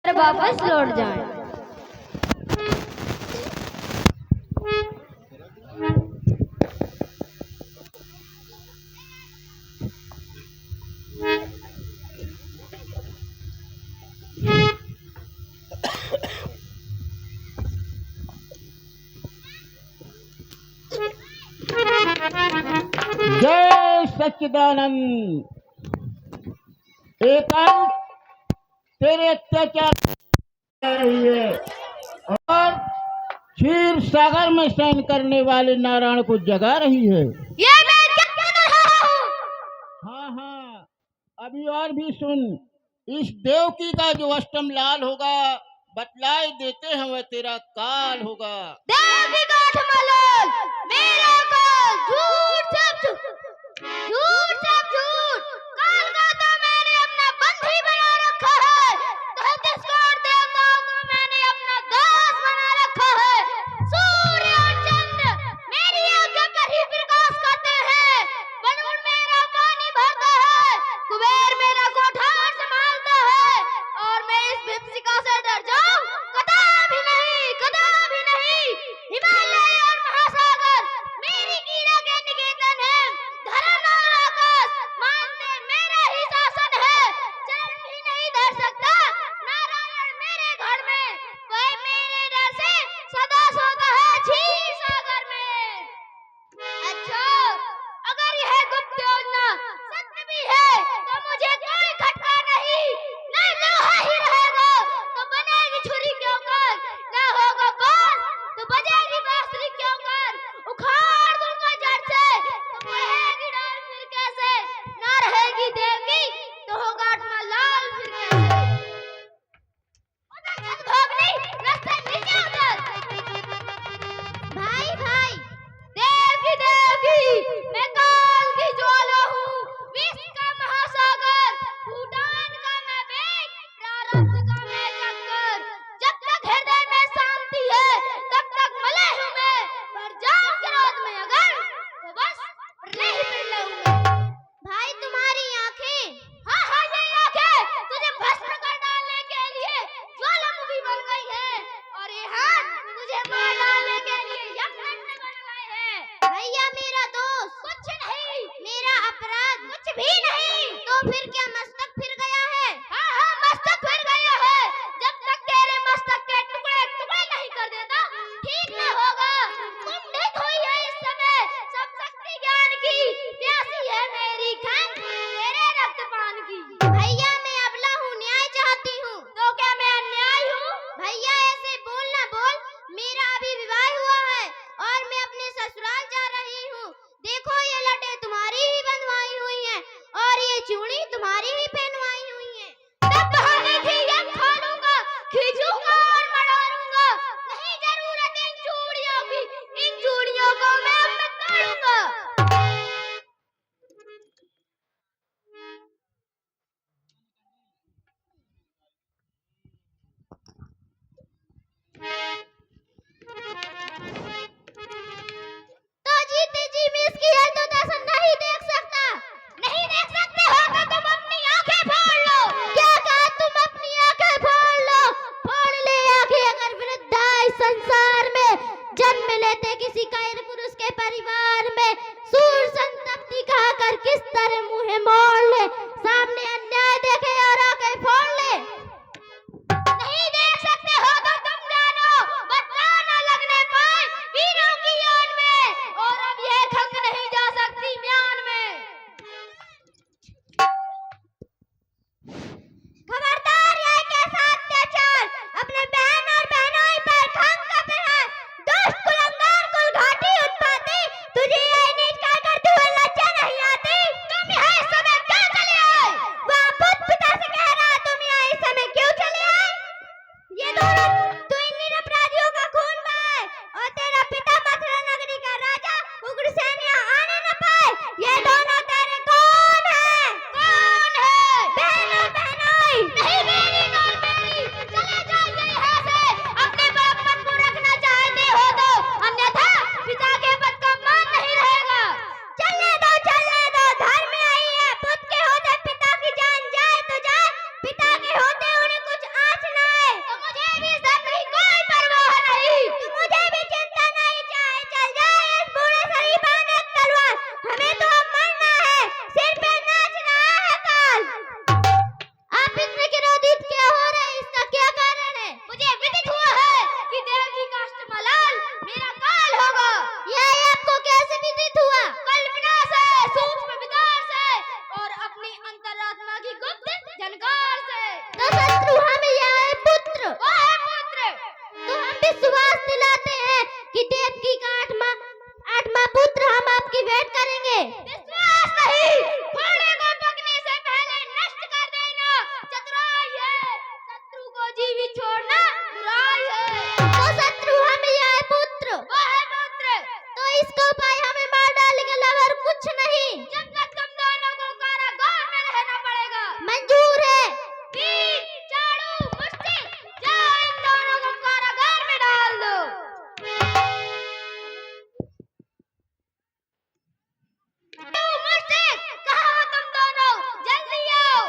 पर वापस लौट जाएं। जय सच्चिदानंद। एकांत तेरे अत्याचार कर रही है और क्षीर सागर में शयन करने वाले नारायण को जगा रही है। ये मैं क्या कर रहा हूँ? हाँ हाँ, अभी और भी सुन। इस देवकी का जो अष्टम लाल होगा, बतलाए देते हैं वह तेरा काल होगा। देवकी का ठमलाल, मेरा काल, झूठ सब झूठ, झूठ सब झूठ। काल का तो मैंने अपना बंधी बना रखा है, 33 करोड़ देवताओं को मैंने अपना दास बना रखा है। सूर्य और चंद्र मेरी आज्ञा पर ही प्रकाश करते हैं। वरुण मेरा पानी भरता है, कुबेर मेरा कोठार संभालता है, और मैं इस विपशिका से डर जाऊं? कदापि नहीं, कदापि नहीं। हिमालय और महासागर मेरी कीड़ा के निकेतन है। धरम और आकाश मानते मेरा ही शासन है। चरण भी नहीं धर सकता नारायण मेरे घर में, वह मेरे डर से सदा सोता है क्षीर सागर में। अच्छा, अगर यह गुप्त योजना सत्य भी है तो मुझे कोई खटका नहीं। न लोहा ही रहेगा तो बनेगी छुरी क्यों कर, न होगा बांस तो बजेगी बांसुरी क्यों कर। उखाड़ दूंगा जड़ से तो बहेगी डाल फिर कैसे, न रहेगी देवकी तो होगा ठमलाल फिर कैसे। उधर चल भोगनी, रास्ते नीचे उतर। भाई भाई, देवकी मैं काल की ज्वाला हूँ, विश्व का महासागर, भूटान का मैं वेग, प्रारब्ध का मैं चक्कर। जब तक हृदय में शांति है तब तक मलय हूँ मैं, पर जाऊं क्रोध में अगर तो बस प्रलय ही प्रलय हूँ मैं। भाई तुम्हारी आंखें, हाँ हाँ ये आंखें तुझे भस्म कर डालने के लिए ज्वालामुखी बन गई है, और ये हाथ तुझे मार डालने के लिए यमदंड बन गए हैं। भैया मेरा दोष कुछ नहीं, मेरा अपराध कुछ भी नहीं। तो फिर क्या मस्तक फिर गया है? हाँ हाँ मस्तक फिर गया है। जब तक तेरे मस्तक के टुकड़े टुकड़े नहीं कर देता ठीक न होगा। कुंठित हुई है इस समय सब शक्ति ज्ञान की, प्यासी है मेरी खान तेरे रक्तपान की। भैया मैं अबला हूँ, न्याय चाहती हूँ। तो क्या मैं अन्याय हूँ? भैया ऐसे बोल ना बोल, मेरा अभी विवाह हुआ है और मैं अपने ससुराल जा रही हूँ। देखो ये लटे तुम्हारी ही बंधवाई हुई हैं और ये चूड़ी तुम्हारी ही पहनवाई हुई हैं। तब बहाने की यम खा लूंगा, खींचूंगा और मड़ाऊंगा। नहीं जरूरत इन चूड़ियों की, इन चूड़ियों को मैं अब मत तोड़ूंगा। तो जीते जी मैं इसकी हरकत ऐसा नहीं देख सकता। नहीं देख सकते हो तो तुम अपनी आंखें फोड़ लो। क्या कहा? तुम अपनी आंखें फोड़ लो। फोड़ ले आंखें अगर वृद्धा इस संसार में जन्म लेते किसी कायर पुरुष के परिवार में, सूर संतप्ति कहा कर किस तरह मुंह मोड़ ले, सामने अन्याय देखे और आंखें फोड़ ले। नहीं देख सकते हो तो तुम जानो, बदला न लगने पाए वीरों की आन में, और अब ये खंग नहीं जा सकती म्यान में। खबरदार, यह कैसा अत्याचार अपने बहन और बहनोई पर खंग कर है। दुष्ट कुलंगार कुलघाटी उत्पाती, तुझे यह नीच क्या करते हुए लज्जा नहीं आती? तुम यहाँ इस समय क्या चले आए? वहाँ बुद्ध पिता से कह रहा तुम यहाँ जीवी छोड़ना बुराई है। तो शत्रु हम या है पुत्र, वो है पुत्र। तो इसका उपाय हमें मार डालेगा लव और कुछ नहीं। जब तक तुम दोनों को कारागार में रहना पड़ेगा। मंजूर है। वीर, चाणू, मुष्टिक, जाओ इन दोनों को कारागार में डाल दो। चाणू, मुष्टिक, कहाँ हो तुम दोनों? जल्दी आओ।